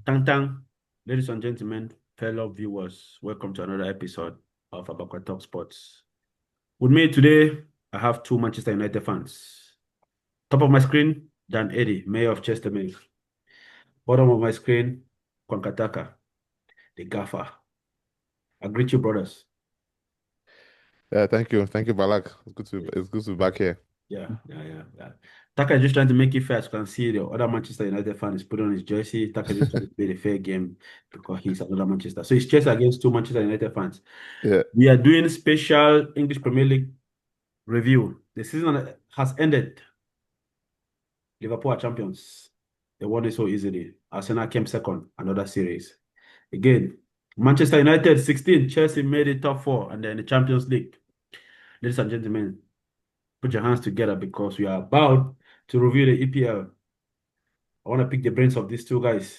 Tang Tang, ladies and gentlemen, fellow viewers, welcome to another episode of Abakwa Talk Sports. With me today, I have two Manchester United fans. Top of my screen, Dan Eddy, Mayor of Chester Mill. Bottom of my screen, Kwankataka, the gaffer. I greet you, brothers. Yeah, thank you, Balak. It's good to be Yeah, back here. yeah. Taka is just trying to make it fair. As you can see, the other Manchester United fan is putting on his jersey. Taka is just trying to play the fair game because he's another Manchester. So it's Chelsea against two Manchester United fans. Yeah. We are doing special English Premier League review. The season has ended. Liverpool are champions. They won it so easily. Arsenal came second, another series. Again, Manchester United 16, Chelsea made it top four, and then the Champions League. Ladies and gentlemen, put your hands together because we are about to review the EPL. I want to pick the brains of these two guys.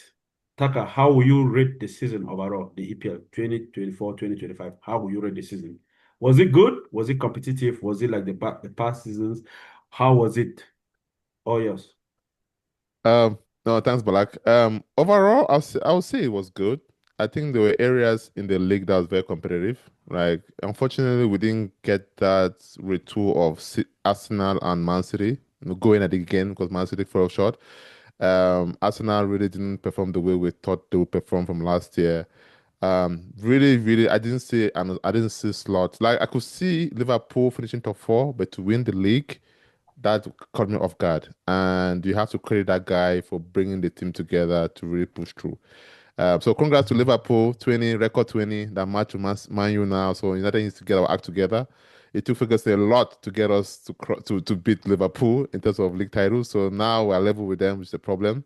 Taka, how will you rate the season overall, the EPL 2024, 2025? How will you rate the season? Was it good? Was it competitive? Was it like the past seasons? How was it? All yours. No, thanks, Balak. Overall, I would say it was good. I think there were areas in the league that was very competitive. Like, unfortunately, we didn't get that retool of Arsenal and Man City, going at it again because Man City fell short. Arsenal really didn't perform the way we thought they would perform from last year. Really, I didn't see slots. Like I could see Liverpool finishing top four, but to win the league, that caught me off guard. And you have to credit that guy for bringing the team together to really push through. So congrats to Liverpool, 20, record 20, that match with Man U now. So United needs to get our act together. It took Ferguson a lot to get us to beat Liverpool in terms of league titles. So now we're level with them, which is a problem.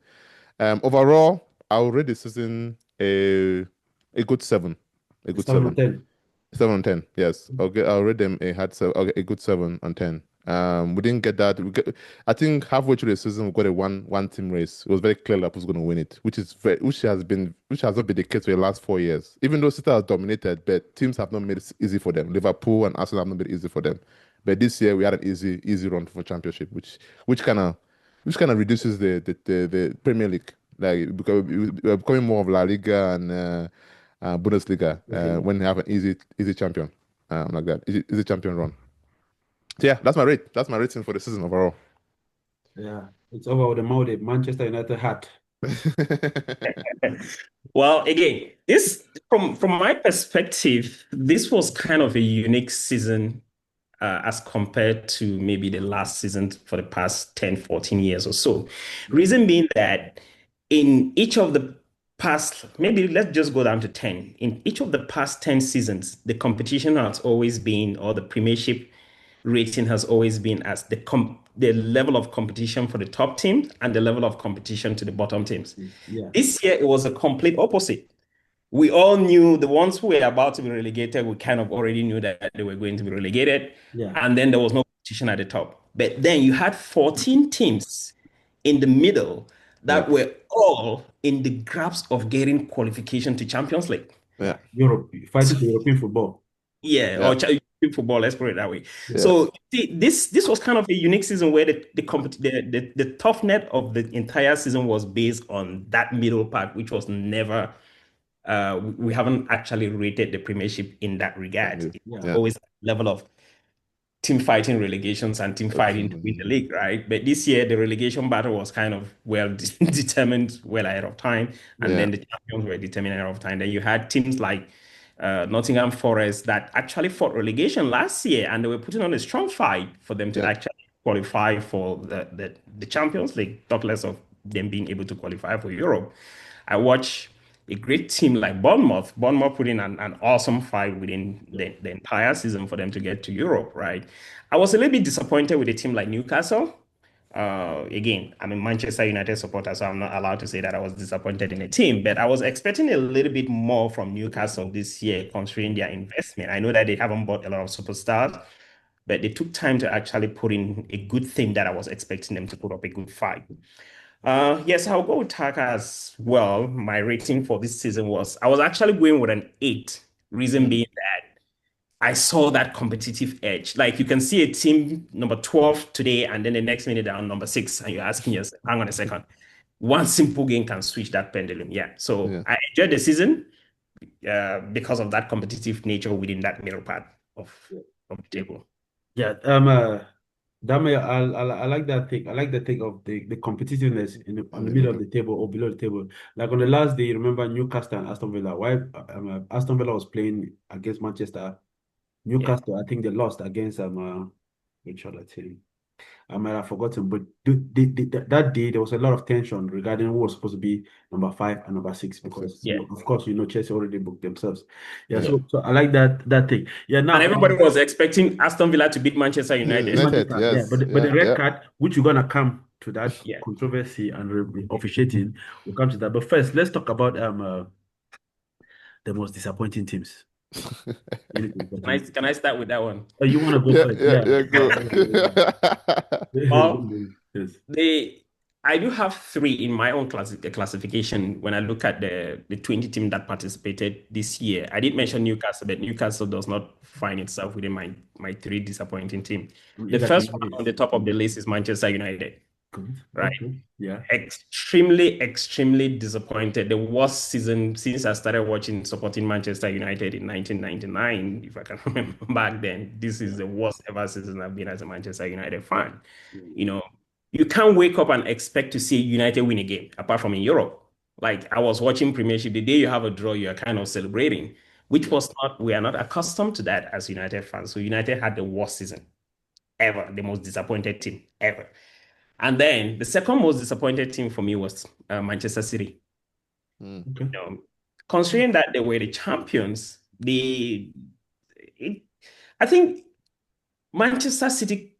Overall, I would rate the season a good seven. A It's good 7 on seven. 10. 7 on 10, yes. Okay, I'll rate them a good 7 on 10. We didn't get that. I think halfway through the season we got a one team race. It was very clear that was going to win it, which has not been the case for the last 4 years. Even though City has dominated, but teams have not made it easy for them. Liverpool and Arsenal have not made it easy for them. But this year we had an easy run for championship, which kind of which kind of reduces the Premier League. Like because we're becoming more of La Liga and Bundesliga Okay. when you have an easy champion like that, easy champion run. So yeah, that's my rate. That's my rating for the season overall. Yeah. It's over with the mode Manchester United had. Well, again, this from my perspective, this was kind of a unique season as compared to maybe the last season for the past 10, 14 years or so. Yeah. Reason being that in each of the past, maybe let's just go down to 10. In each of the past 10 seasons, the competition has always been, or the premiership rating has always been as the level of competition for the top teams and the level of competition to the bottom teams. Yeah. This year, it was a complete opposite. We all knew the ones who were about to be relegated, we kind of already knew that they were going to be relegated. Yeah. And then there was no competition at the top. But then you had 14 teams in the middle Yeah. that were all in the grasp of getting qualification to Champions League. Yeah, Europe, fighting for European football. Yeah, yeah, or football, let's put it that way. Yeah. yeah, So see, this was kind of a unique season where the tough net of the entire season was based on that middle part, which was never we haven't actually rated the Premiership in that regard. It's Yeah. yeah. always a level of team fighting relegations and team fighting to win the league, right? But this year, the relegation battle was kind of well determined well ahead of time, and Yeah, then the champions were determined ahead of time. Then you had teams like Nottingham Forest that actually fought relegation last year, and they were putting on a strong fight for them to yeah, actually qualify for the Champions League, talk less of them being able to qualify for Europe. I watch a great team like Bournemouth. Bournemouth put in an awesome fight within the entire season for them to get to Europe, right? I was a little bit disappointed with a team like Newcastle. Again, I'm a Manchester United supporter, so I'm not allowed to say that I was disappointed in a team, but I was expecting a little bit more from Newcastle this year, considering their investment. I know that they haven't bought a lot of superstars, but they took time to actually put in a good thing that I was expecting them to put up a good fight. Yes, I'll go with Taka as well. My rating for this season was I was actually going with an 8. Reason Mm. being that I saw that competitive edge. Like you can see a team number 12 today, and then the next minute they're on number 6, and you're asking yourself, hang on a second. one simple game can switch that pendulum. Yeah. So Yeah. I enjoyed the season because of that competitive nature within that middle part of Yeah. of the table. Yeah, that may I like that thing. I like the thing of the competitiveness on In the the middle of middle. the table or below the table. Like on the last day, you remember Newcastle and Aston Villa. Why Aston Villa was playing against Manchester. Yeah. Newcastle, I think they lost against which other team? I might have forgotten, but that day there was a lot of tension regarding who was supposed to be number 5 and number 6 because Six. Yeah. of course Chelsea already booked themselves. Yeah, Yeah. so I like that thing. Yeah, And now everybody was expecting Aston Villa to beat Manchester United. United, Manchester, yeah, yes. but the Yeah, red yeah. card, which we're gonna come to that Yeah. controversy and officiating, we'll come to that. But first, let's talk about the most disappointing teams. Really disappointing. Can I start with that one? Oh, you want to go Yeah, first? yeah, Yeah, yeah, yeah, go. Well, yes. they I do have three in my own classification when I look at the 20 team that participated this year. I did mention Newcastle, but Newcastle does not find itself within my three disappointing team. You The got first one United. on the top of the list is Manchester United, Good. right? Okay. Yeah. Extremely disappointed. The worst season since I started watching supporting Manchester United in 1999, if I can remember back then. This is Yeah. the worst ever season I've been as a Manchester United fan. Yeah. You know, you can't wake up and expect to see United win a game, apart from in Europe. Like I was watching Premiership, the day you have a draw, you are kind of celebrating, which Yeah. was not, we are not accustomed to that as United fans. So United had the worst season ever, the most disappointed team ever. And then the second most disappointed team for me was Manchester City. Mm, Okay. You know, considering that they were the champions, it, I think Manchester City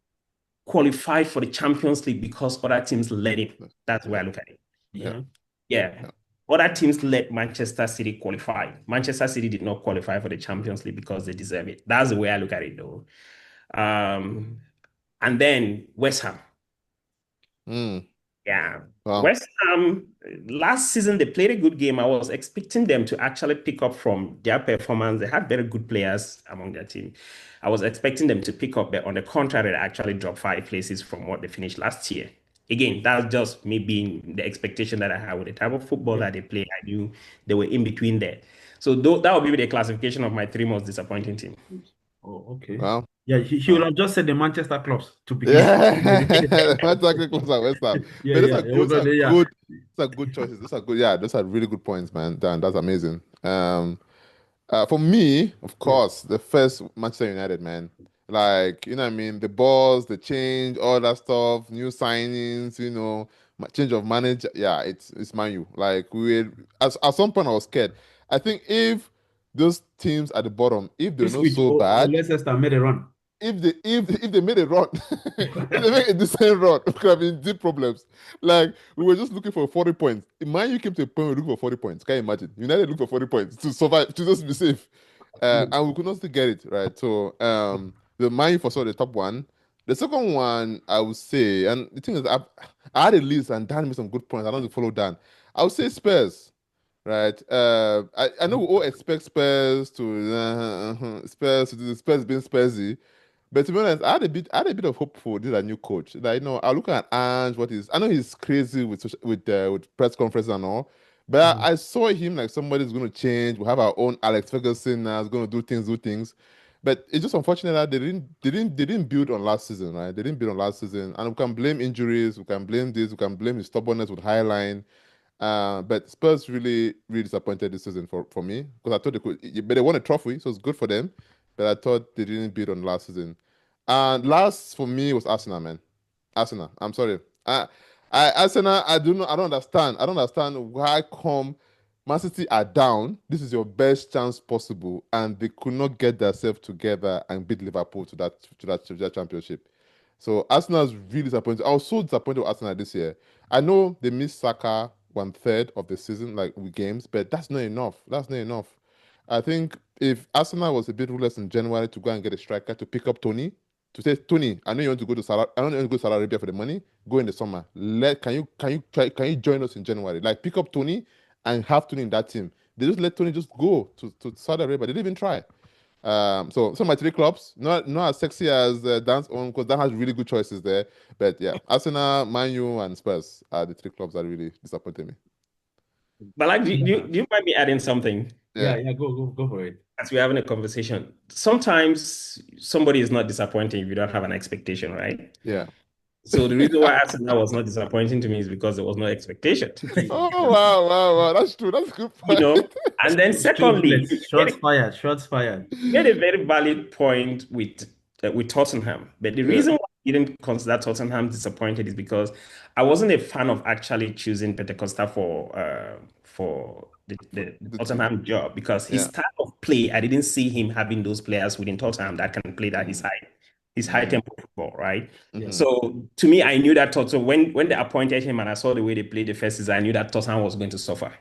qualified for the Champions League because other teams led it. That's where yeah, I look at it. yeah, Yeah. Yeah. yeah. Other teams let Manchester City qualify. Manchester City did not qualify for the Champions League because they deserve it. That's the way I look at it, though. Um, and then West Ham. Mm, Yeah. wow. West Ham, last season, they played a good game. I was expecting them to actually pick up from their performance. They had very good players among their team. I was expecting them to pick up, but on the contrary, they actually dropped 5 places from what they finished last year. Again, that's just me being the expectation that I had with the type of football Yeah. that they play. I knew they were in between there. So that would be the classification of my three most disappointing teams. Oh, okay. Wow. Yeah, he would Wow. have just said the Manchester clubs to begin. Yeah, that's actually close at West Ham. Yeah, But those yeah, are yeah, good, those are yeah. good, those are good choices. Those are good, yeah, those are really good points, man. Dan, that's amazing. For me, of Yeah. course, the first Manchester United, man. Like, you know what I mean? The balls, the change, all that stuff, new signings, change of manager. Yeah, it's Man U. Like at some point I was scared. I think if those teams at the bottom, if they're not Ipswich so or bad, Leicester made a run. if they made a run, if they make a decent run, we could have been deep problems. Like we were just looking for 40 points. Man, you came to a point where we were looking for 40 points. Can you imagine? United looked for 40 points to survive, to just be safe. Yeah. And we could not still get it, right? So the Man U for sure the top one. The second one, I would say, and the thing is, I had a list and Dan made some good points. I don't want to follow Dan. I would say Spurs. Right. I know we all expect Spurs to do the Spurs being Spursy, but to be honest, I had a bit of hope for this new coach. That I look at Ange, I know he's crazy with press conferences and all, but Mhm. I saw him like somebody's going to change. We have our own Alex Ferguson now, is going to do things. But it's just unfortunate that they didn't build on last season, right? They didn't build on last season, and we can blame injuries, we can blame this, we can blame his stubbornness with Highline. But Spurs really, really disappointed this season for me because I thought they could, but they won a trophy, so it's good for them. But I thought they didn't beat on last season. And last for me was Arsenal, man. Arsenal. I'm sorry. Arsenal. I do not. I don't understand. I don't understand why come Man City are down. This is your best chance possible, and they could not get themselves together and beat Liverpool to that championship. So Arsenal is really disappointed. I was so disappointed with Arsenal this year. I know they missed Saka 1/3 of the season, like with games, but that's not enough. That's not enough. I think if Arsenal was a bit ruthless in January to go and get a striker to pick up Tony, to say Tony, I know you want to go to I know you want to go to Saudi Arabia for the money. Go in the summer. Can you join us in January? Like pick up Tony and have Tony in that team. They just let Tony just go to Saudi Arabia. They didn't even try. So my three clubs, not as sexy as Dan's own, because Dan has really good choices there. But yeah, Arsenal, Man U, and Spurs are the three clubs that really disappointed me. But like, Yeah, do you mind me adding something yeah, Yeah, yeah. Go for it. as we're having a conversation? Sometimes somebody is not disappointing if you don't have an expectation, right? yeah. So the reason why Arsenal was not disappointing to me is because there was no expectation. Oh wow, wow, wow. That's true. That's a good You know. point. And then Straight secondly, bullets. Shots fired. Shots fired. you made a very valid point with Tottenham. But the Yeah, reason why I didn't consider Tottenham disappointed is because I wasn't a fan of actually choosing Peter Costa for for the the team. Tottenham job because his Yeah. style of play, I didn't see him having those players within Tottenham that can play that Mm, his high mm, tempo football, right? Yeah. mm-hmm. So to me, I knew that Tottenham when they appointed him and I saw the way they played the first season, I knew that Tottenham was going to suffer.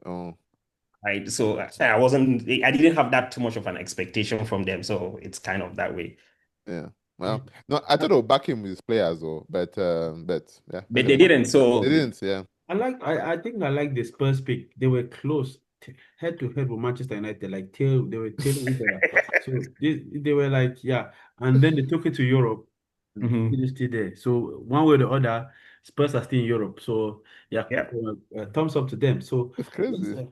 Oh, Right. So I didn't have that too much of an expectation from them. So it's kind of that way. yeah. Yeah. Well, no, I thought they would back him with his players though, but yeah, But they anyway. didn't. They So didn't, yeah. I think I like the Spurs pick. They were close head to head with Manchester United, like they were tailing each other. So they were like, yeah. And then they took it to Europe and mhm. finished it there. So one way or the other, Spurs are still in Europe. So yeah, Yeah. thumbs up to them. So It's let's crazy.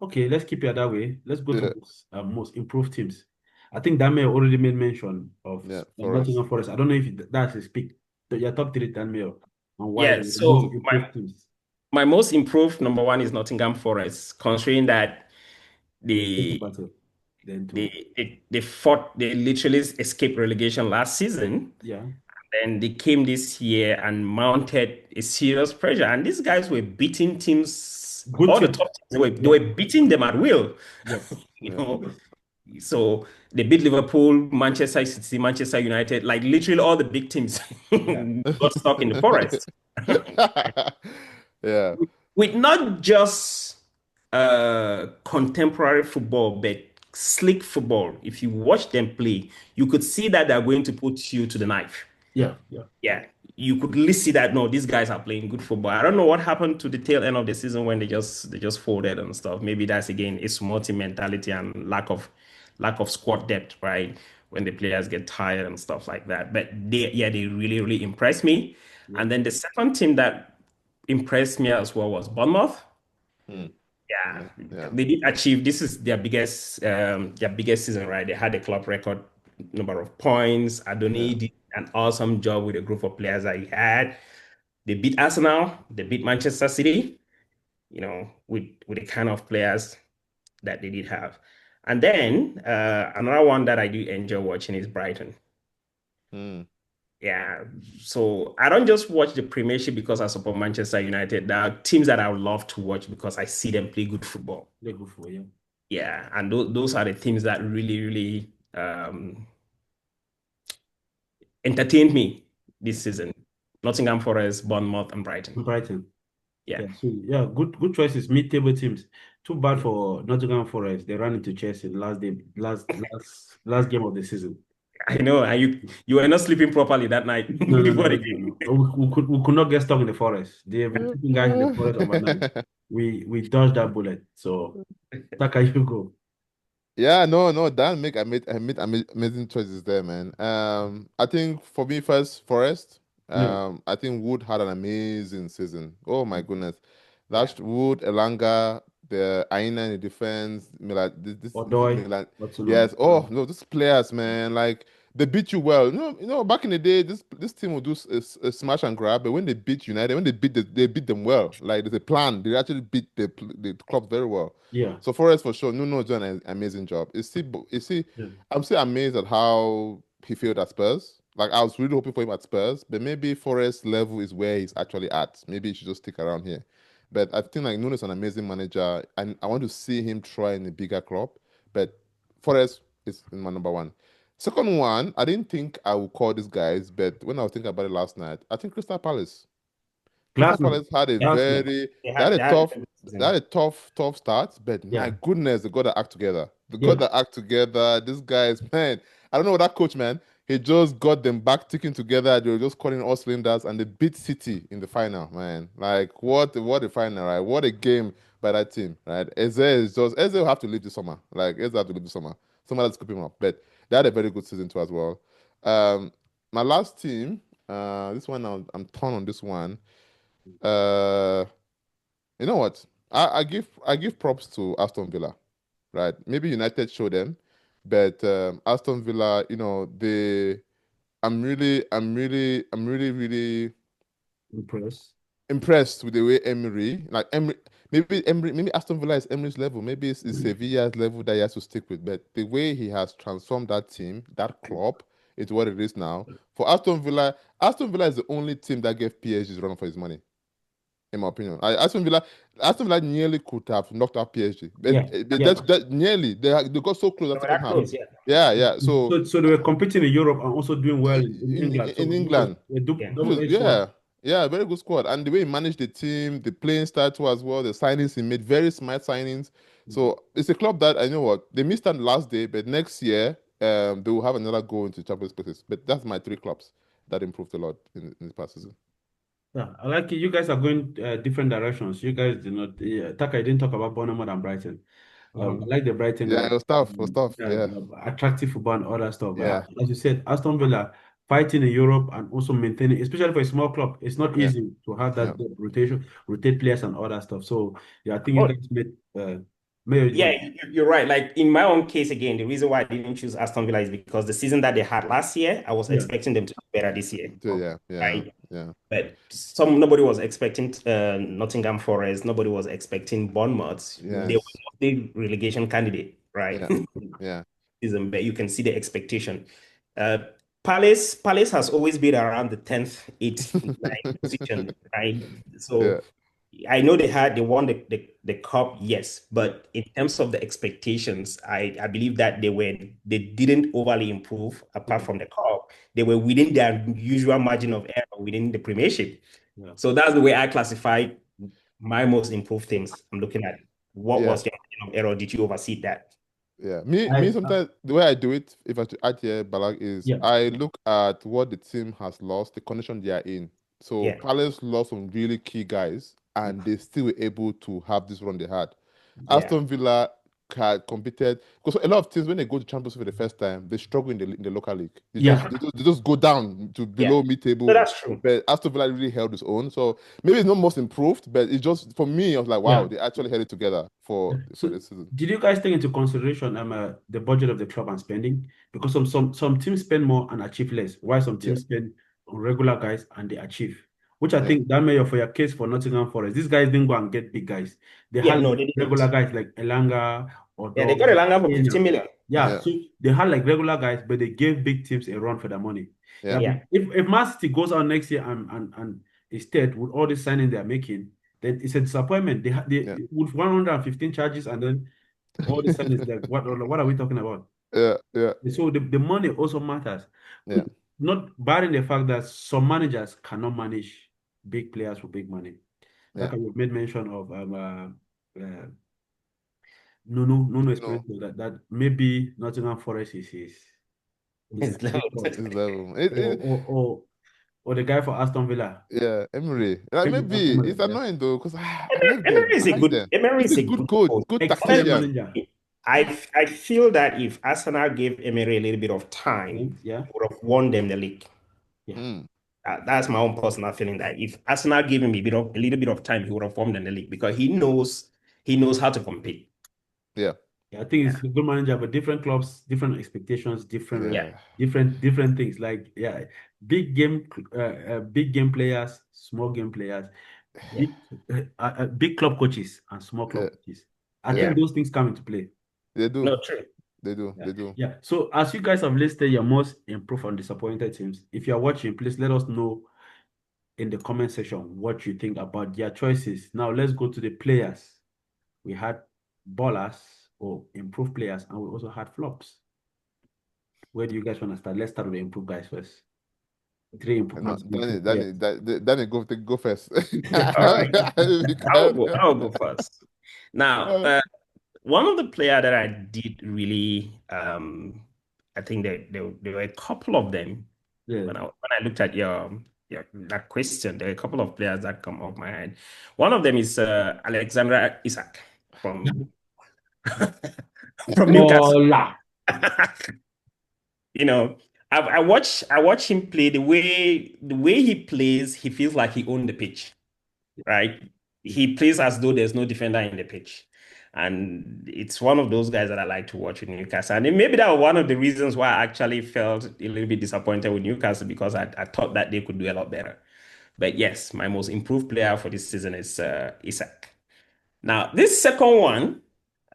okay, let's keep it that way. Let's go to Yeah, most improved teams. I think Dame already made mention of yeah, for us. Nottingham Forest. I don't know if that's his pick. Your top three, Dame, and why Yeah. the most So improved teams. my most improved number one is Nottingham Forest, considering that Take a they battle. Then to they literally escaped relegation last season. yeah, And they came this year and mounted a serious pressure. And these guys were beating teams, good all the team. top teams, they Yeah, were beating them at will. yes, You Yeah. know, so they beat Liverpool, Manchester City, Manchester United, like literally all the big teams yeah, got stuck in the forest. Yeah. With not just contemporary football, but slick football. If you watch them play, you could see that they're going to put you to the knife. yeah, yeah. Yeah, you could really see that no, these guys are playing good football. I don't know what happened to the tail end of the season when they just folded and stuff. Maybe that's again a small team mentality and lack of squad depth, right? When the players get tired and stuff like that. But they really, really impressed me. Yeah. And then the second team that impressed me as well was Bournemouth. Hmm. Yeah, Yeah. Yeah. they did achieve. This is their biggest season, right? They had a club record number of points. Yeah. Adoni did an awesome job with a group of players that he had. They beat Arsenal. They beat Manchester City. With the kind of players that they did have. And then another one that I do enjoy watching is Brighton. Hmm. Yeah, so I don't just watch the Premiership because I support Manchester United. There are teams that I would love to watch because I see them play good football. They go for you. Yeah, and those are the teams that really, really entertained me this season. Nottingham Forest, Bournemouth, and Brighton. Brighton. Yeah, Yeah, so yeah, good choices. Mid-table teams. Too bad for Nottingham Forest. They ran into Chelsea last day, last game of the season. I know. And you were not sleeping properly that night No, no, no, before the no, no, game. no. We could not get stuck in the forest. They have been keeping guys in the forest overnight. We dodged that bullet. So that can you go. Yeah, no, no, Dan I made amazing choices there, man. I think for me first, Forest. Yeah. I think Wood had an amazing season. Oh my goodness, Yeah. that's Wood, Elanga, the Aina in the defense, Milan. This Odoi, Milan. Watson Yes. Odoi. Oh no, these players, man, like they beat you well. Back in the day, this team would do a smash and grab, but when they beat United, when they beat them well. Like there's a plan. They actually beat the club very well. Yeah. So Forest for sure, Nuno done an amazing job. Yeah. I'm still amazed at how he failed at Spurs. Like I was really hoping for him at Spurs, but maybe Forest level is where he's actually at. Maybe he should just stick around here. But I think like Nuno is an amazing manager, and I want to see him try in a bigger club. But Forest is my number one. Second one, I didn't think I would call these guys, but when I was thinking about it last night, I think Crystal Palace. Crystal Glassman. Palace had a Glassman. very They had a good they had season. a tough start, but my Yeah. goodness, they got to act together. They got Yeah. to act together. These guys, man, I don't know what that coach, man. He just got them back ticking together. They were just calling all cylinders, and they beat City in the final, man. Like what a final, right? What a game by that team, right? Eze will have to leave this summer. Like Eze have to leave this summer. someone else scoop him up. But they had a very good season too as well. Um, my last team, this one I'm torn on this one. Uh, you know what? I give props to Aston Villa, right? Maybe United show them, but Aston Villa, I'm really Impressed. impressed with the way maybe Aston Villa is Emery's level, maybe it's Sevilla's level that he has to stick with, but the way he has transformed that team, that club, into what it is now. For Aston Villa is the only team that gave PSG's run for his money, in my opinion. Aston Villa nearly could have knocked out PSG, but Yeah, yeah. that nearly they got so close They that were second that half. close, yeah. Yeah, yeah. So So they were competing in Europe and also doing well in in England. So in it was England, a Yeah. which was double-edged sword. yeah, yeah, very good squad. And the way he managed the team, the playing style too as well, the signings he made, very smart signings. Mhm. So it's a club that I know what they missed out last day, but next year they will have another go into Champions places. But that's my three clubs that improved a lot in the past season. Yeah, I like it. You guys are going different directions. You guys did not. Yeah, Taka, I didn't talk about Bournemouth and Brighton. I Mhm. like the Brighton Yeah, guys. it was tough. It was tough. Yeah, Yeah, attractive football and all that stuff. yeah, As you said, Aston Villa fighting in Europe and also maintaining, especially for a small club, it's not yeah, easy to have yeah, that rotation, rotate players and all that stuff. So yeah, I think you Oh, guys made yeah, you're right. Like in my own case, again, the reason why I didn't choose Aston Villa is because the season that they had last year, I was yeah, expecting them to do better this year. yeah, yeah, Right? yeah, But nobody was expecting Nottingham Forest. Nobody was expecting Bournemouth. They were yes, the relegation candidate, right? yeah, yeah, Season, but you can see the expectation. Uh, Palace has always been around the 10th, 8th, 9th position, right? yeah, So I know they won the cup, yes, but in terms of the expectations, I believe that they didn't overly improve apart yeah, from the cup. They were within their usual margin of error within the Premiership. yeah. So that's the way I classify my most improved teams. I'm looking at what yeah. was your margin of error? Did you oversee that? Yeah, me I sometimes the way I do it, if I to add here, Balak, is yeah, I look at what the team has lost, the condition they are in. So Yeah, Palace lost some really key guys, and they still were able to have this run they had. yeah, Aston Villa had competed because a lot of teams when they go to Champions League for the first time, they struggle in the local league. They just yeah. they just, they just go down to yeah. below mid So table. that's true. But Aston Villa really held its own. So maybe it's not most improved, but it's just for me, I was like, wow, Yeah. they actually held it together for So, this season. did you guys take into consideration the budget of the club and spending? Because some teams spend more and achieve less, while some Yeah, teams spend on regular guys and they achieve. Which I yeah, think that may for your case for Nottingham Forest. These guys didn't go and get big guys. They Yeah, had no, like they regular didn't. guys like Elanga or Yeah, they got a Elanga for 15 Daniel. million. Yeah, yeah. so they had like regular guys, but they gave big teams a run for their money. Yeah, Yeah, but Yeah, if Man City goes out next year and instead with all this signing they're making, then it's a disappointment. yeah, With 115 charges and then all the sudden it's like what are we talking about? yeah, yeah, So the money also matters. yeah, Not barring the fact that some managers cannot manage big players for big money. yeah. Like you've made mention of Nuno No, experience that maybe Nottingham Forest is a it's level. big club. this level. Or or the guy for Aston Villa. Yeah, Emery. Like maybe it's Yeah. annoying though, because I like them. Emery is I a like good them. Emery He's is a a good good coach, coach. good Excellent Honestly, tactician. manager. I feel that if Arsenal gave Emery a little bit of time, Yeah. he would have won them the league. Yeah. Mm, That's my own personal feeling that if Arsenal gave him a little bit of time, he would have won them the league because he knows how to compete. yeah, Yeah, I think Yeah, it's a good manager, but different clubs, different expectations, yeah, yeah, different things. Like yeah, big game players, small game players, yeah, big club coaches and small yeah, club coaches. I yeah. yeah. think those things come into play. They do, No, true. they do, Yeah, they do. yeah. So as you guys have listed your most improved and disappointed teams, if you are watching, please let us know in the comment section what you think about their choices. Now let's go to the players. We had ballers or improved players, and we also had flops. Where do you guys want to start? Let's start with the improved guys first. Three improved No, Man City Danny, improved Danny, players. Danny, go first. All right. You can. I'll go first. Now, one of the player that I did really, I think there were a couple of them Yeah. when I looked at your that question. There are a couple of players that come off my head. One of them is Alexandra Isak from from Newcastle. Hola. You know, I watch him play the way he plays, he feels like he owned the pitch, right? He plays as though there's no defender in the pitch. And it's one of those guys that I like to watch with Newcastle. And maybe that was one of the reasons why I actually felt a little bit disappointed with Newcastle because I thought that they could do a lot better. But yes, my most improved player for this season is Isak. Now, this second one,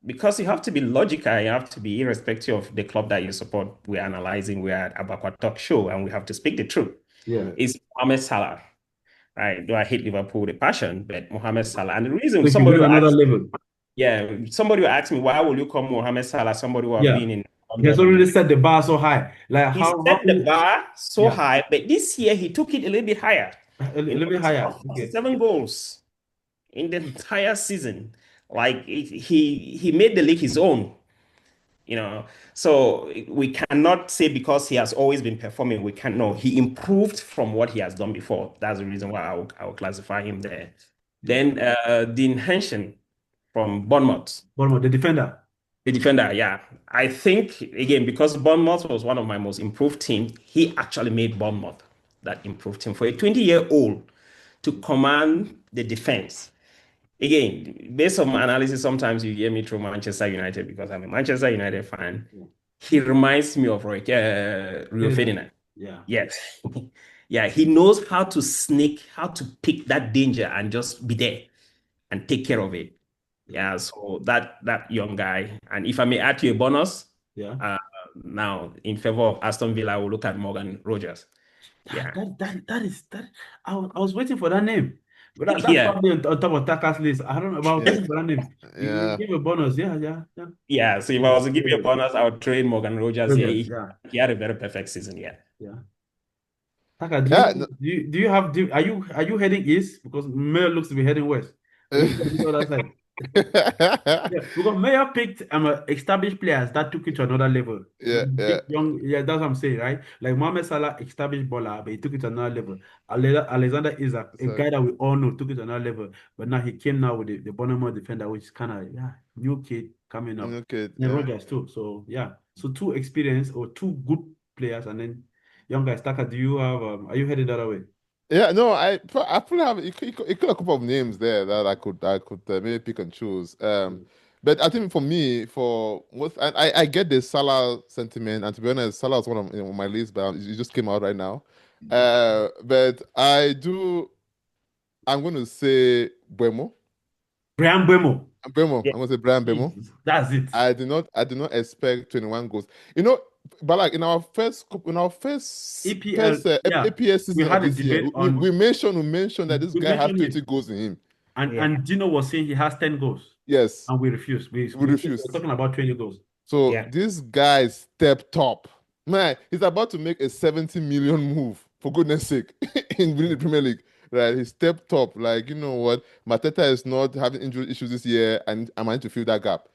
because you have to be logical, you have to be irrespective of the club that you support. We're analyzing, we're at Abakwa Talk Show, and we have to speak the truth. Yeah. Is Mohamed Salah. Right? Though I hate Liverpool with a passion, but Mohamed Salah. And the reason So he went somebody to will another ask, level. yeah, somebody will ask me, why will you call Mohamed Salah, somebody who have Yeah. been in He has London and already set the bar so high. Like he how set the bar so yeah, high, but this year he took it a little bit higher. a little bit He higher. scored Okay. 47 goals in the entire season. Like he made the league his own, you know. So we cannot say because he has always been performing, we can't know. He improved from what he has done before. That's the reason why I will classify him there. Yeah. Then Dean Henson from Bournemouth, Bournemouth, the defender. the defender. Yeah, I think again because Bournemouth was one of my most improved teams. He actually made Bournemouth that improved team for a 20-year-old to command the defense. Again, based on my analysis, sometimes you hear me through Manchester United because I'm a Manchester United fan. Yeah. He reminds me of Rio Ferdinand. Ferdinand. Yeah. Yes. Yeah, he knows how to sneak, how to pick that danger and just be there and take care of it. Yeah, so that young guy. And if I may add to a bonus, Yeah. uh, now in favor of Aston Villa, I will look at Morgan Rogers. That, Yeah. that is that. I was waiting for that name. But that's Yeah. probably on top of Taka's list. I don't know, but I was Yeah, waiting for that name. You yeah. give a bonus. Yeah, yeah, yeah. Yeah. So if I Yeah. was to give you a Brilliant. bonus, I would trade Morgan Rogers. Yeah, Brilliant. he, Yeah. he had a very perfect season. Yeah. Yeah. Taka, Yeah, no, are you heading east? Because Mayor looks to be heading west. Or you on the other side. Yeah, because Mayor picked established players that took it to another level. yeah, You yeah. pick young, yeah, that's what I'm saying, right? Like Mohamed Salah, established baller, but he took it to another level. Alexander Isak, a So, guy that we all know, took it to another level. But now he came now with the Bournemouth defender, which is kind of new kid coming up. okay, And yeah. Rogers too. So yeah, so two experienced or two good players, and then young guys. Taka, do you have? Are you headed that way? Yeah, no, I probably have it could a couple of names there that I could maybe pick and choose. But I think for me, for most, and I get the Salah sentiment, and to be honest, Salah is one of on my list, but it just came out right now. But I'm going to say Buemo. Brian Buemo. Bemo. Yeah. I'm going to say Brian Bemo. Jesus, that's it. I did not expect 21 goals. You know, but like in our first EPL, yeah, APS we season of had a this year, debate we mentioned that this we guy have mentioned him, 20 goals in him. Yeah. and Gino was saying he has 10 goals, Yes, and we refused. We we were refused. talking about 20 goals. So Yeah. this guy stepped up. Man, he's about to make a 70 million move, for goodness sake, in winning the Premier League. Right? He stepped up. Like, you know what? Mateta is not having injury issues this year, and I managed to fill that gap.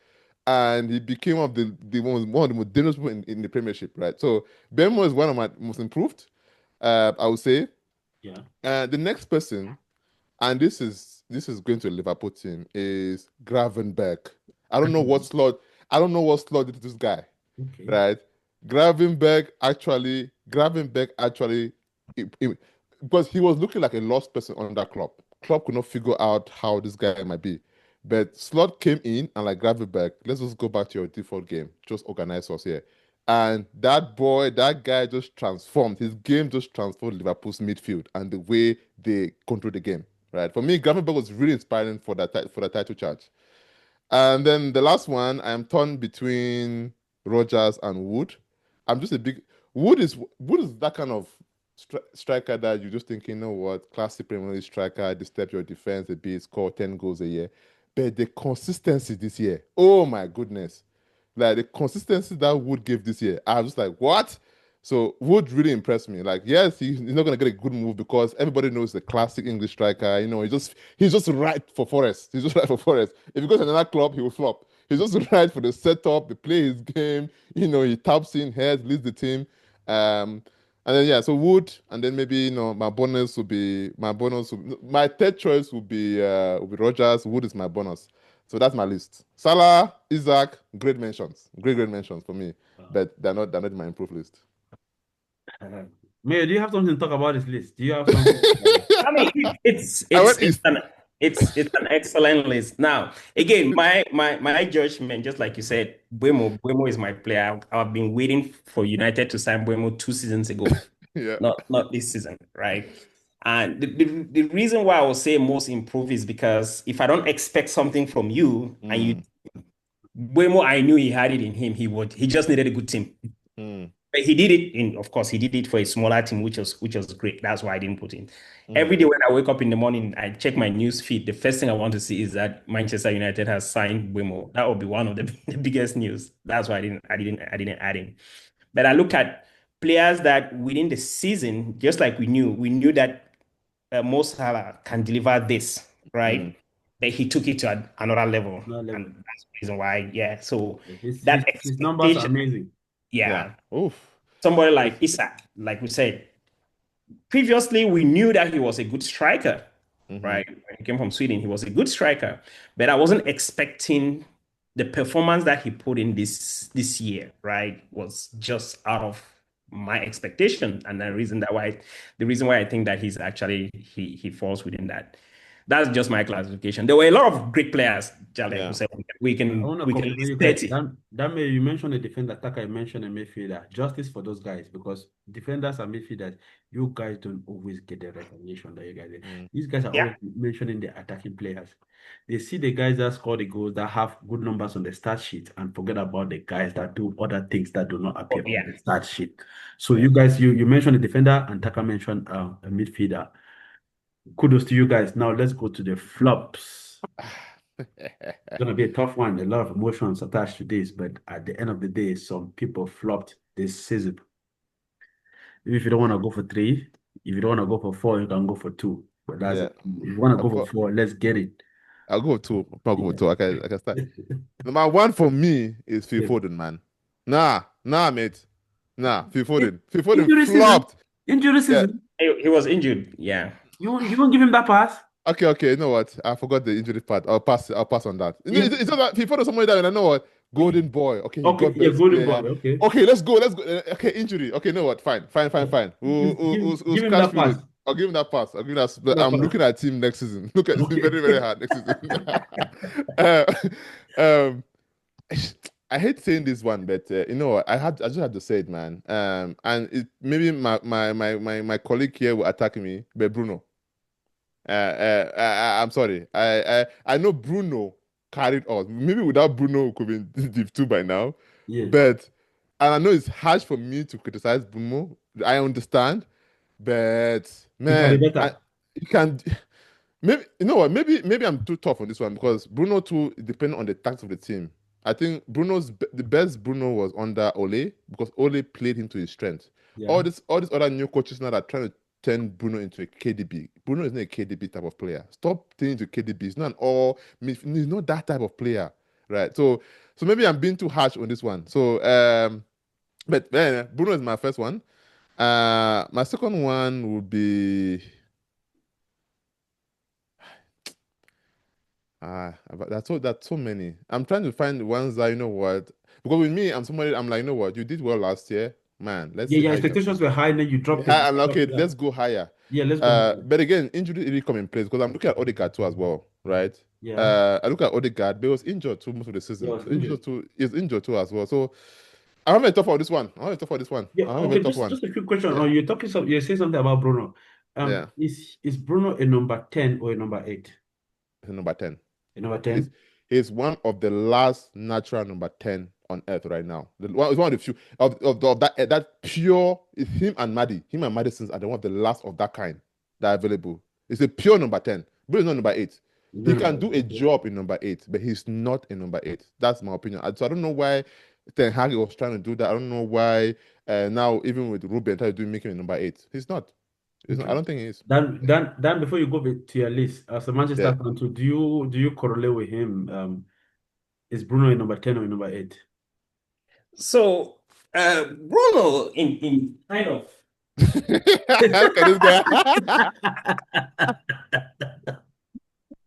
And he became one of the most dangerous people in the Premiership, right? So Bemo is one of my most improved, I would say. Yeah. The next person, and this is going to a Liverpool team, is Gravenberg. I don't know what slot. I don't know what slot did this guy, Okay. right? Gravenberg actually, because he was looking like a lost person on that club. Club could not figure out how this guy might be. But Slot came in and like Gravenberg, let's just go back to your default game. Just organize us here. And that guy just transformed. His game just transformed Liverpool's midfield and the way they control the game. Right. For me, Gravenberg was really inspiring for that title charge. And then the last one, I'm torn between Rogers and Wood. I'm just a big Wood is that kind of striker that you're just thinking, you know what, classic Premier League striker, disturb your defense a bit, score 10 goals a year. But the consistency this year, oh my goodness. Like the consistency that Wood gave this year, I was just like, what? So Wood really impressed me. Like, yes, he's not gonna get a good move because everybody knows the classic English striker. You know, he's just right for Forest. He's just right for Forest. If he goes to another club, he will flop. He's just right for the setup, the play his game. You know, he taps in, heads, leads the team. And then yeah, so Wood, and then maybe my third choice would be Rogers. Wood is my bonus. So that's my list. Salah, Isaac, great mentions. Great mentions for me. But they're not in my improved list. Mayor, do you have something to talk about this list? Do you have something? I mean, it's I it's went it's East. an it's an excellent list. Now, again, my judgment, just like you said, Buemo is my player. I've been waiting for United to sign Buemo 2 seasons ago, Yeah. not this season, right? And the reason why I will say most improved is because if I don't expect something from you and you Mm, Buemo, I knew he had it in him. He just needed a good team. mm, But he did it of course, he did it for a smaller team, which was great. That's why I didn't put him. mm. Every day when I wake up in the morning, I check my news feed. The first thing I want to see is that Manchester United has signed Wemo. That would be one of the biggest news. That's why I didn't add him. But I look at players that within the season, just like we knew that Mo Salah can deliver this, Mm. right? But he took it to another level, No and level. that's the reason why. Yeah, so His, that his, his numbers are expectation, amazing. Yeah. yeah, Oof. somebody like Oof. Isak, like we said, previously we knew that he was a good striker, Mm-hmm. right? When he came from Sweden, he was a good striker, but I wasn't expecting the performance that he put in this year, right? Was just out of my expectation, and the reason why I think that he's actually he falls within that. That's just my classification. There were a lot of great players, like we Yeah. said, we I can want to we can compliment list you guys. 30. That may you mentioned a defender, attacker, you mentioned a midfielder. Justice for those guys because defenders and midfielders, you guys don't always get the recognition that you guys get. Mm. These guys are Yeah. always mentioning the attacking players. They see the guys that score the goals that have good numbers on the stat sheet and forget about the guys that do other things that do not Oh, appear on yeah. the stat sheet. So Yeah. you guys, you mentioned a defender and Taka mentioned a midfielder. Kudos to you guys. Now let's go to the flops. It's gonna be a tough one. A lot of emotions attached to this, but at the end of the day, some people flopped this season. If you don't want to go for three, if you don't want to go for four, you can go for two. But that's Yeah. it. If you want to I'll go for go, four, let's get it. I'll go with two. I'll go with Yeah. two. I can start. Number one for me is Phil Yeah. Foden, man. Nah, mate. Nah, Phil Foden. Phil Foden Injury season. flopped. Injury Yeah. season. He was injured. Yeah. You won't give him that pass. Okay. You know what? I forgot the injury part. I'll pass on that. Yeah. It's not that Phil Foden somebody that, and I know what? Golden boy. Okay, he Okay. got Yeah. best Golden player. boy. Okay. Okay, let's go. Okay, injury. Okay, you know what? Fine. Yeah. We'll Give him scratch that feelings. pass. I'll give him that pass. I'll give him that. Give But him that I'm pass. looking at team next season. Look at it's Okay. very, very hard next season. uh, um, I hate saying this one, but you know what? I just had to say it, man. And it maybe my colleague here will attack me, but Bruno. I'm sorry. I know Bruno carried us. Maybe without Bruno, we could be in Div 2 by now. Yeah. But and I know it's harsh for me to criticize Bruno. I understand, but He can be man, better. you can maybe you know what? Maybe I'm too tough on this one because Bruno too depending on the tactics of the team. I think the best Bruno was under Ole because Ole played him to his strength. Yeah. All these other new coaches now that are trying to turn Bruno into a KDB. Bruno is not a KDB type of player. Stop turning to KDB. He's not an all. He's not that type of player, right? So maybe I'm being too harsh on this one. So but Bruno is my first one. My second one would be but that's so many. I'm trying to find the ones that you know what. Because with me, I'm like, you know what, you did well last year, man. Let's Yeah. see Your how you can expectations were high, and then you dropped it. I'm like, okay, let's go higher. Yeah. Let's go higher. But again, injury really come in place because I'm looking at Odegaard too as well, right? Yeah. I look at Odegaard, but he was injured too most of the He season. was injured. He's injured too as well. So I have a tough for this one. Yeah, I have a very okay, tough just one. just a quick question. Yeah, You're talking you're saying something about Bruno. yeah. Is Bruno a number 10 or a number 8? He's number 10. A number He's 10? he's one of the last natural number 10 on earth right now. It's one of the few of that pure. It's him and Maddie. Him and Madison's are the one of the last of that kind that are available. It's a pure number 10. But he's not number 8. No He number can 8. do a Okay. job in number 8, but he's not a number 8. That's my opinion. So I don't know why Ten Hag was trying to do that. I don't know why now even with Ruben trying to do making him a number 8. He's not. He's not. I Okay. don't think he is. Dan, before you go to your list, as a Manchester Yeah. fan too, do you correlate with him? Is Bruno a number 10 or a number 8? So Bruno in kind of Look at this guy.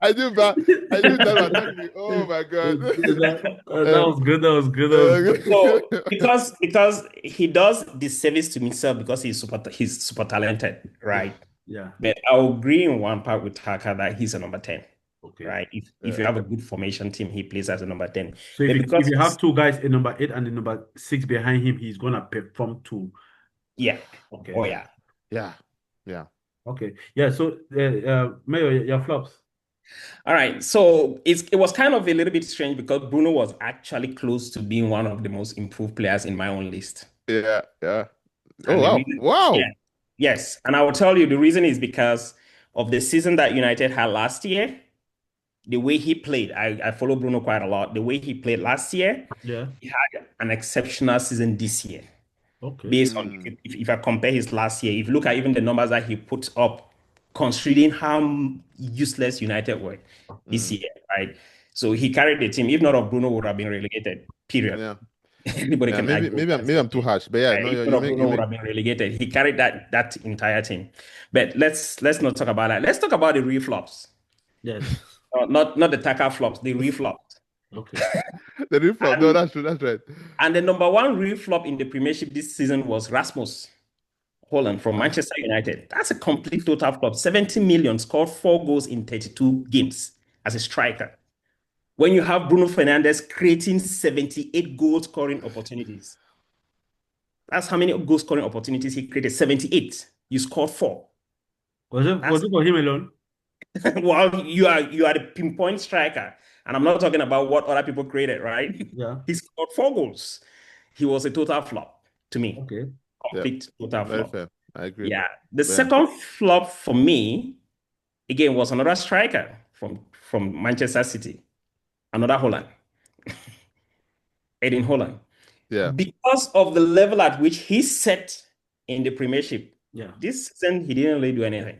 I knew that. I knew that was attacking. Oh my god. That was good. That was good. That was good. So because he does this service to himself because he's super talented, Yeah. right? Yeah. But I'll agree in one part with Taka that he's a number 10, Okay. right? If Yeah. you have a good formation team, he plays as a number 10. So But if because you have two guys in number 8 and in number 6 behind him, he's gonna perform too. yeah, Okay. oh yeah. Yeah. Yeah. Okay. Yeah. So Mayor, your flops. All right. So it was kind of a little bit strange because Bruno was actually close to being one of the most improved players in my own list. Yeah. Yeah. Oh And the wow. reason, yeah, Wow. yes. And I will tell you the reason is because of the season that United had last year, the way he played. I follow Bruno quite a lot. The way he played last year, Yeah. he had an exceptional season this year. Okay. Based on Mm, if I compare his last year, if you look at even the numbers that he put up, considering how useless United were this mm. year, right? So he carried the team. If not, of Bruno would have been relegated. Period. Yeah. Anybody Yeah. can Maybe argue with maybe I'm that maybe I'm too statement. harsh. But yeah, no, If you not, of make Bruno you would make have been relegated. He carried that entire team. But let's not talk about that. Let's talk about the reflops. Yes. Not the Taka flops, the reflops. Okay. the reflux. No, And that's true. That's right. and the number one reflop in the Premiership this season was Rasmus Holland from Ah, Manchester United. That's a complete total flop. 70 million, scored 4 goals in 32 games as a striker. When you have Bruno Fernandes creating 78 goal scoring opportunities, that's how many goal scoring opportunities he created. 78. You scored 4. Was That's it for him alone? while you are the pinpoint striker. And I'm not talking about what other people created, right? Yeah. He scored 4 goals. He was a total flop to me. Okay. yeah. Complete total Very flop. fair. I agree. Yeah. The Yeah. second flop for me, again, was another striker from Manchester City, another Holland, Eden Holland. Yeah. Because of the level at which he set in the Premiership, Yeah. this season he didn't really do anything.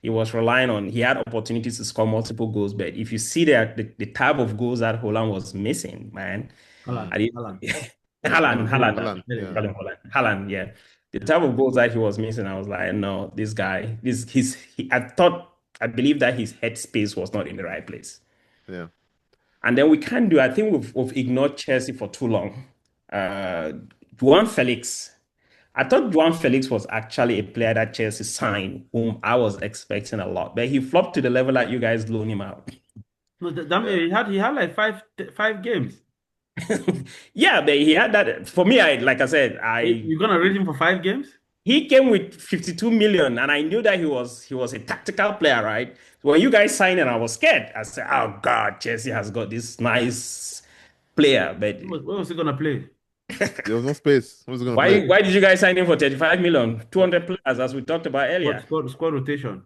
He was relying on, he had opportunities to score multiple goals, but if you see that the type of goals that Holland was missing, man, Mm. Alan. I did Alan. Haaland, Helen. Haaland, Alan. Yeah. Helen. Haaland, yeah. The Yeah. type of goals that he was missing, I was like, no, this guy, I believe that his headspace was not in the right place. Yeah. And then we can do, I think we've ignored Chelsea for too long. Uh, Juan Felix. I thought Juan Felix was actually a player that Chelsea signed, whom I was expecting a lot, but he flopped to the level that you guys loan him out. No, that Yeah. he had like five games. Yeah, but he had that. For me, like I said, You're gonna rate him for 5 games? he came with 52 million, and I knew that he was a tactical player, right? When you guys signed him, I was scared. I said, "Oh God, Chelsea has got this nice player." But Where was he gonna play? There was no space. Who's gonna play? why did you guys sign him for 35 million? 200 players, as we talked about Squad, earlier. squad, squad rotation.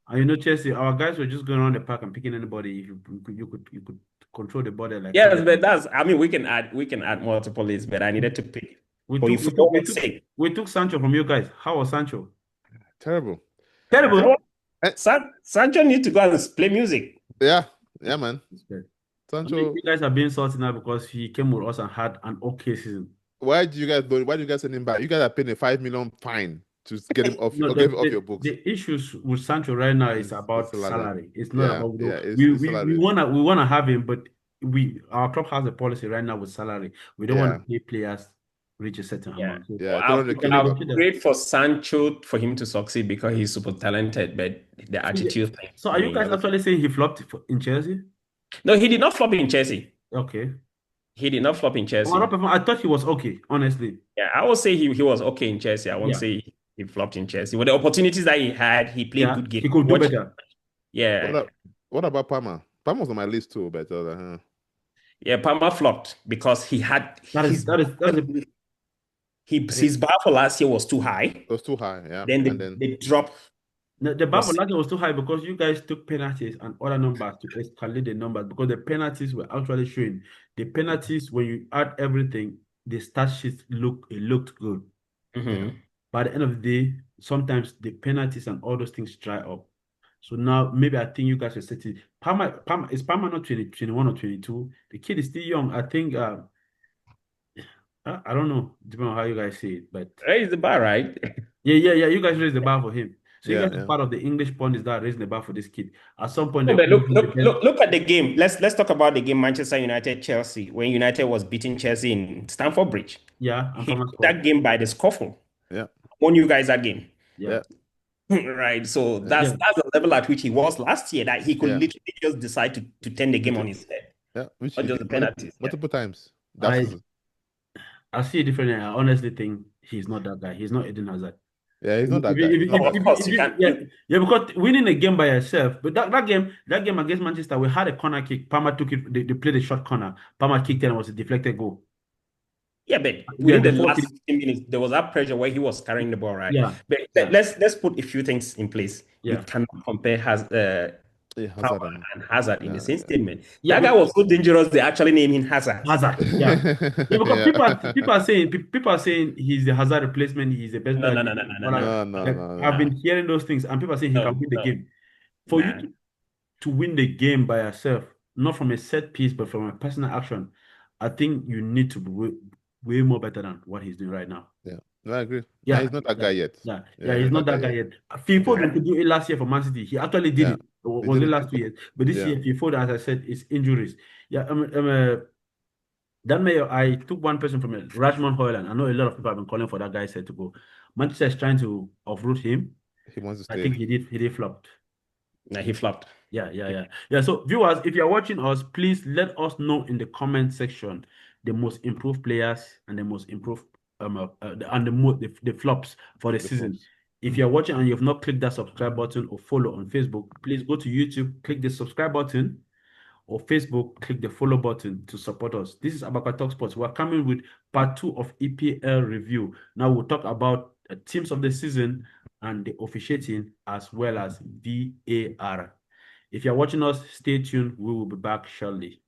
And you know, Chelsea, our guys were just going around the park and picking anybody. If you could control the body like Yes, that. but I mean, we can add multiple lists, but I needed to pick We for you took we for took your we own took sake. we took Sancho from you guys. How was Sancho? Terrible. Terrible. Eh, Sancho need to go and play music. yeah. Yeah, man. I mean, Sancho. you guys are being salty now because he came with us and had an okay season. Why do you guys do? Why do you guys send him back? You guys are paying a 5 million fine to get him off No, or get him off your books. the issues with Sancho right now is It's about salary. salary. It's not Yeah, about yeah. we, It's we, we salary. wanna we wanna have him, but our club has a policy right now with salary. We don't want Yeah, to pay players reach a certain Yeah. amount. So yeah. I'll, 300K I'll Liverpool. great for Sancho for him to succeed because he's super talented, but the attitude thing. So I are you mean, guys actually saying he flopped in Chelsea? no, he did not flop in Chelsea. Okay. He did not flop in Well, Chelsea. I thought he was okay, honestly. Yeah, I would say he was okay in Chelsea. I won't Yeah. say he flopped in Chelsea. With the opportunities that he had, he played Yeah. good games. He could do Watch- better. Yeah, What about Palmer? Palmer was on my list too, but yeah. Palmer flopped because he had his his bar for last year was too high. it was too high. Yeah, Then and then the drop The bar for was Latin was too high because you guys took penalties and other numbers to escalate the numbers because the penalties were actually showing. The penalties, when you add everything, the stat sheet looked good. Mhm. By the end of the day, sometimes the penalties and all those things dry up. So now maybe I think you guys are setting Palmer is Palmer not 21 or 22? The kid is still young. I think I don't know, depending on how you guys see it, but Raise the bar, right? yeah, you guys raised the bar for him. So you Yeah, guys are yeah. part of the English pundits that are raising the bar for this kid. At some point, No, they'll but put him the best. look at the game. Let's talk about the game Manchester United Chelsea when United was beating Chelsea in Stamford Bridge. Yeah, and He Farmer took scored. that game by the scuffle. Yeah. Won you guys that game. Yeah, Yeah. Right. So Yeah. that's yeah. the level at which he was last year, that he could Yeah. literally just decide to turn the game on his head. Yeah. Which Not he just did the penalties. Yeah. multiple times that I season. I see it differently. I honestly think he's not that guy. He's not Eden Hazard. Yeah, he's not that guy. He's not No, that of guy. course you can. Yeah, yeah, because winning a game by yourself, but that game against Manchester, we had a corner kick. Palmer took it. They played a short corner. Palmer kicked it and it was a deflected goal. Yeah, but Yeah, within the the fourth. last 15 minutes, there was that pressure where he was carrying the ball, right? Yeah, But yeah, let's put a few things in place. You yeah, cannot compare Yeah, Power Hazard and and Hazard in the yeah, same statement. yeah. That guy was so dangerous, they actually named him Hazard. Hazard. Yeah, yeah. Because yeah. people are saying he's the Hazard replacement. He's the best No, player. no, no, no, no, no, But no, No, no, no, like, no, I've no. no, been hearing those things, and people are saying he no, can win the no, game. For you man. to win the game by yourself, not from a set piece, but from a personal action, I think you need to be way more better than what he's doing right now. Yeah. No, I agree. And Yeah, he's not that yeah, guy yet. yeah, Yeah, yeah. he's He's not not that guy that guy yet. yet. FIFA Yeah. didn't do it last year for Man City. He actually did Yeah. it. He Was did it it. last 2 years? But this Yeah. year, FIFA, as I said, is injuries. Yeah, that mayor, I took one person from it, Rashman Hoyland. I know a lot of people have been calling for that guy said to go. Manchester is trying to uproot him. He wants to I stay. think he did flop. Nah, he flopped. Yeah. So viewers, if you're watching us, please let us know in the comment section the most improved players and the most improved and the flops for the The season. flops. If you're watching and you've not clicked that subscribe button or follow on Facebook, please go to YouTube, click the subscribe button, or Facebook, click the follow button to support us. This is Abaka Talk Sports. We're coming with part 2 of EPL review. Now we'll talk about teams of the season and the officiating as well as VAR. If you're watching us, stay tuned. We will be back shortly.